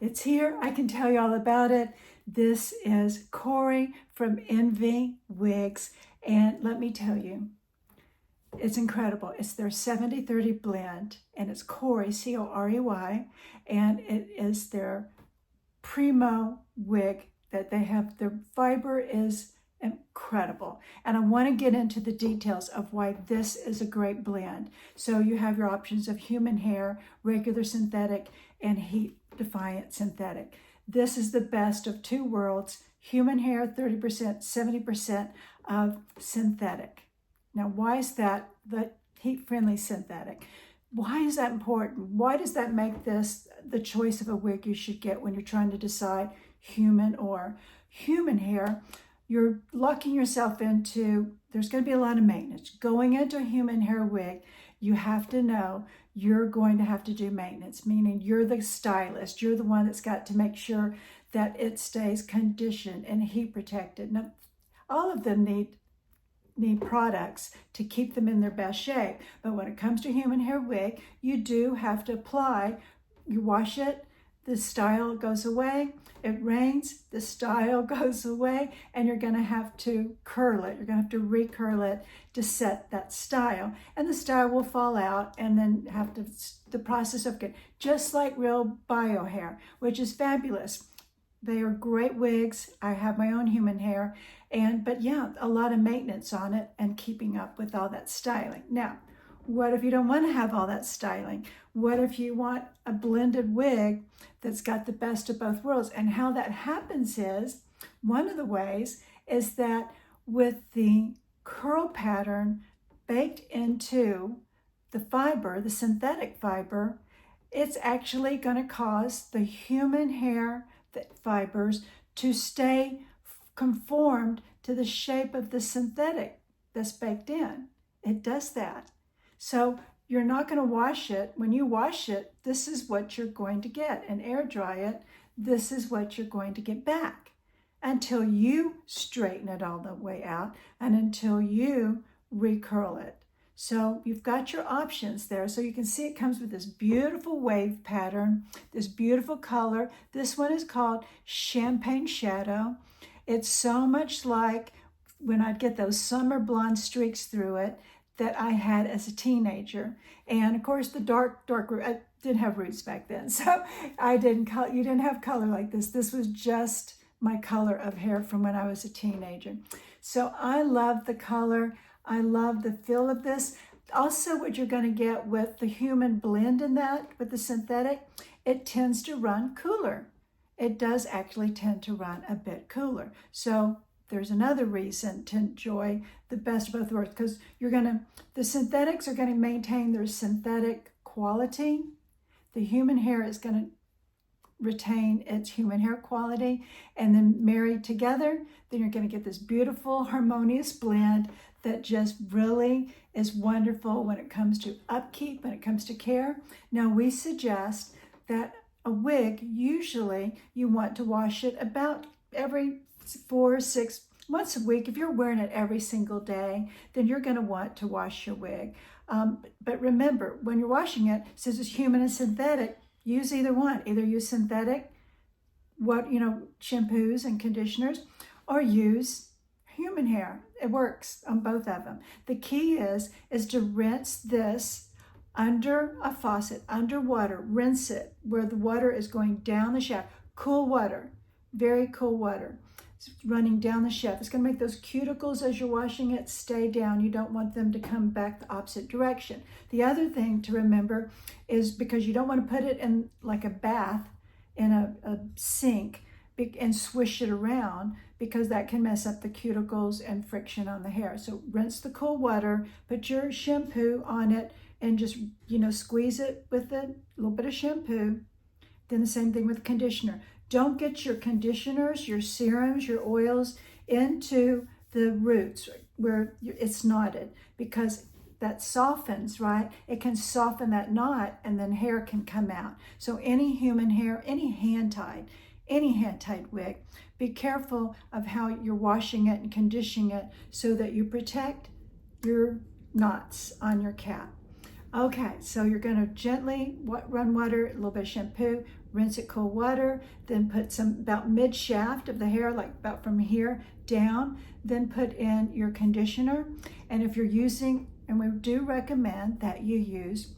It's here. I can tell you all about it. This is Corey from Envy Wigs. And let me tell you, it's incredible. It's their 70-30 blend, and it's Corey, C-O-R-E-Y, and it is their primo wig that they have. Their fiber is incredible. And I want to get into the details of why this is a great blend. So you have your options of human hair, regular synthetic, and heat defiant synthetic. This is the best of two worlds. Human hair, 30%, 70% of synthetic. Now, why is that the heat-friendly synthetic? Why is that important? Why does that make this the choice of a wig you should get when you're trying to decide human or human hair? You're locking yourself into, there's going to be a lot of maintenance. Going into a human hair wig, you have to know you're going to have to do maintenance, meaning you're the stylist. You're the one that's got to make sure that it stays conditioned and heat protected. Now, all of them need products to keep them in their best shape. But when it comes to human hair wig, you do have to apply. You wash it, the style goes away. It rains, the style goes away, and you're going to have to curl it. You're going to have to recurl it to set that style. And the style will fall out and then have to, the process of it, just like real bio hair, which is fabulous. They are great wigs. I have my own human hair, but yeah, a lot of maintenance on it and keeping up with all that styling. Now, what if you don't want to have all that styling? What if you want a blended wig that's got the best of both worlds? And how that happens is, one of the ways is that with the curl pattern baked into the fiber, the synthetic fiber, it's actually going to cause the human hair fibers to stay conformed to the shape of the synthetic that's baked in. It does that. So you're not going to wash it. When you wash it, this is what you're going to get. And air dry it, this is what you're going to get back until you straighten it all the way out and until you recurl it. So you've got your options there. So you can see it comes with this beautiful wave pattern, this beautiful color. This one is called Champagne Shadow. It's so much like when I'd get those summer blonde streaks through it that I had as a teenager. And of course the dark I didn't have roots back then. So you didn't have color like this. This was just my color of hair from when I was a teenager. So I love the color. I love the feel of this. Also, what you're going to get with the human blend in that, with the synthetic, it tends to run cooler. It does actually tend to run a bit cooler. So there's another reason to enjoy the best of both worlds, because the synthetics are going to maintain their synthetic quality. The human hair is going to retain its human hair quality, and then married together, then you're going to get this beautiful harmonious blend that just really is wonderful when it comes to upkeep, when it comes to care. Now, we suggest that a wig, usually you want to wash it about every 4 or 6 once a week. If you're wearing it every single day, then you're going to want to wash your wig. But remember, when you're washing it, since it's human and synthetic, use either one. Either use synthetic, shampoos and conditioners, or use human hair. It works on both of them. The key is to rinse this under a faucet, under water. Rinse it where the water is going down the shaft. Cool water, very cool water. It's running down the shaft. It's going to make those cuticles as you're washing it stay down. You don't want them to come back the opposite direction. The other thing to remember is, because you don't want to put it in like a bath in a sink and swish it around, because that can mess up the cuticles and friction on the hair. So rinse the cool water, put your shampoo on it, and just, squeeze it with a little bit of shampoo. Then the same thing with conditioner. Don't get your conditioners, your serums, your oils into the roots where it's knotted, because that softens, right? It can soften that knot, and then hair can come out. So any human hair, any hand-tied wig, be careful of how you're washing it and conditioning it so that you protect your knots on your cap. Okay, so you're going to gently run water, a little bit of shampoo, rinse it cool water, then put some about mid shaft of the hair, like about from here down, then put in your conditioner. And if you're using, and we do recommend that you use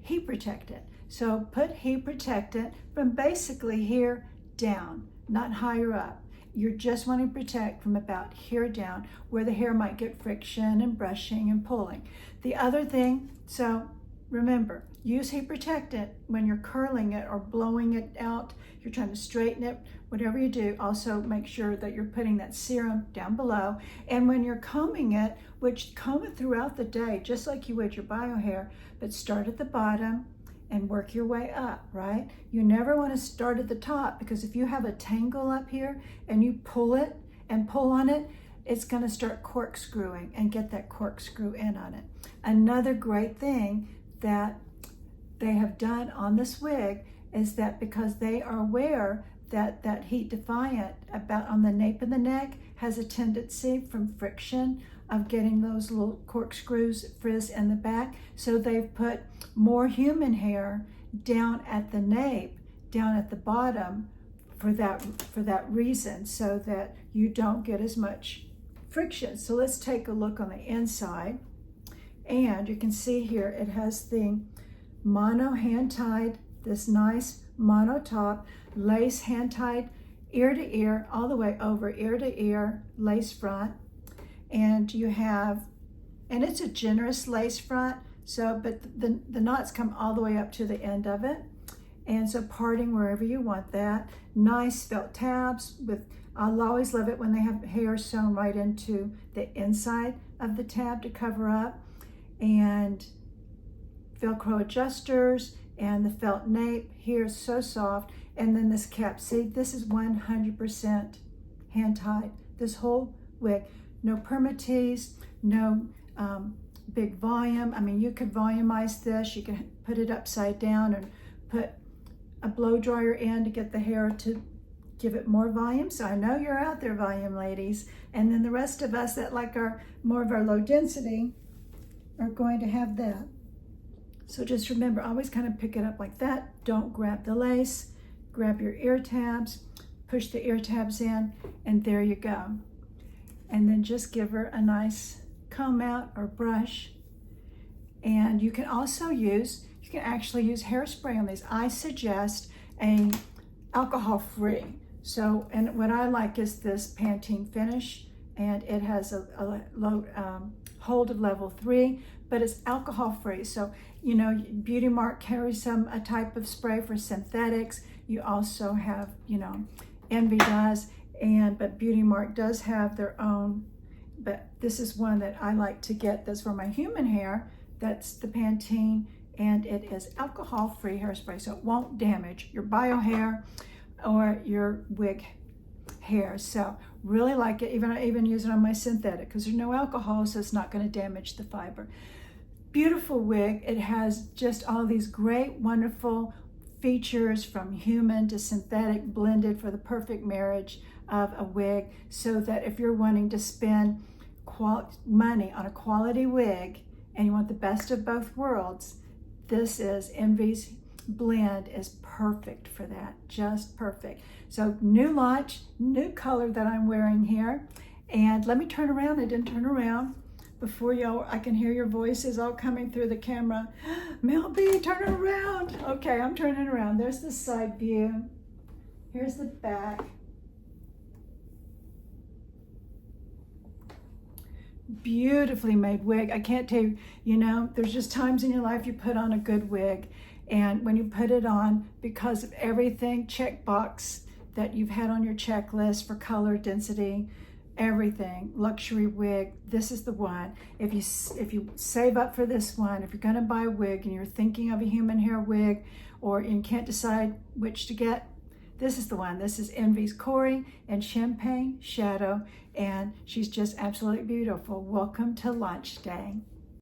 heat protectant. So put heat protectant from basically here down, not higher up. You're just wanting to protect from about here down where the hair might get friction and brushing and pulling. The other thing, so remember, use heat protectant when you're curling it or blowing it out. You're trying to straighten it, whatever you do. Also make sure that you're putting that serum down below. And when you're combing it, which comb it throughout the day, just like you would your bio hair, but start at the bottom and work your way up, right? You never want to start at the top, because if you have a tangle up here and you pull it and pull on it, it's going to start corkscrewing and get that corkscrew in on it. Another great thing that they have done on this wig is that because they are aware that that heat defiant about on the nape of the neck has a tendency from friction of getting those little corkscrews frizz in the back. So they've put more human hair down at the nape, down at the bottom for that reason, so that you don't get as much friction. So let's take a look on the inside. And you can see here it has the mono hand tied, this nice mono top, lace hand tied ear to ear, all the way over ear to ear, lace front. And you have, and it's a generous lace front, so, but the knots come all the way up to the end of it. And so parting wherever you want that. Nice felt tabs with, I'll always love it when they have hair sewn right into the inside of the tab to cover up. And Velcro adjusters and the felt nape here is so soft. And then this cap, see, this is 100% hand tied, this whole wig. No permatease, no big volume. I mean, you could volumize this. You can put it upside down and put a blow dryer in to get the hair to give it more volume. So I know you're out there, volume ladies. And then the rest of us that like our more of our low density are going to have that. So just remember, always kind of pick it up like that. Don't grab the lace. Grab your ear tabs, push the ear tabs in, and there you go. And then just give her a nice comb out or brush. And you can also use, you can actually use hairspray on these. I suggest a alcohol-free. So, and what I like is this Pantene Finish, and it has a low hold of level 3, but it's alcohol-free. So, you know, Beauty Mark carries a type of spray for synthetics. You also have, you know, Envy does. But Beauty Mark does have their own, but this is one that I like to get that's for my human hair. That's the Pantene, and it is alcohol-free hairspray, so it won't damage your bio hair or your wig hair. So really like it. I even use it on my synthetic because there's no alcohol, so it's not going to damage the fiber. Beautiful wig. It has just all these great, wonderful features from human to synthetic blended for the perfect marriage of a wig, so that if you're wanting to spend money on a quality wig and you want the best of both worlds, this is Envy's blend is perfect for that, just perfect. So new launch, new color that I'm wearing here. And let me turn around. I didn't turn around before y'all. I can hear your voices all coming through the camera. Mel B, turn around. Okay, I'm turning around. There's the side view. Here's the back. Beautifully made wig. I can't tell you, you know, there's just times in your life you put on a good wig, and when you put it on, because of everything, checkbox that you've had on your checklist for color, density, everything, luxury wig, this is the one. If you save up for this one, if you're going to buy a wig and you're thinking of a human hair wig, or you can't decide which to get, this is the one. This is Envy's Corey in Champagne Shadow, and she's just absolutely beautiful. Welcome to launch day.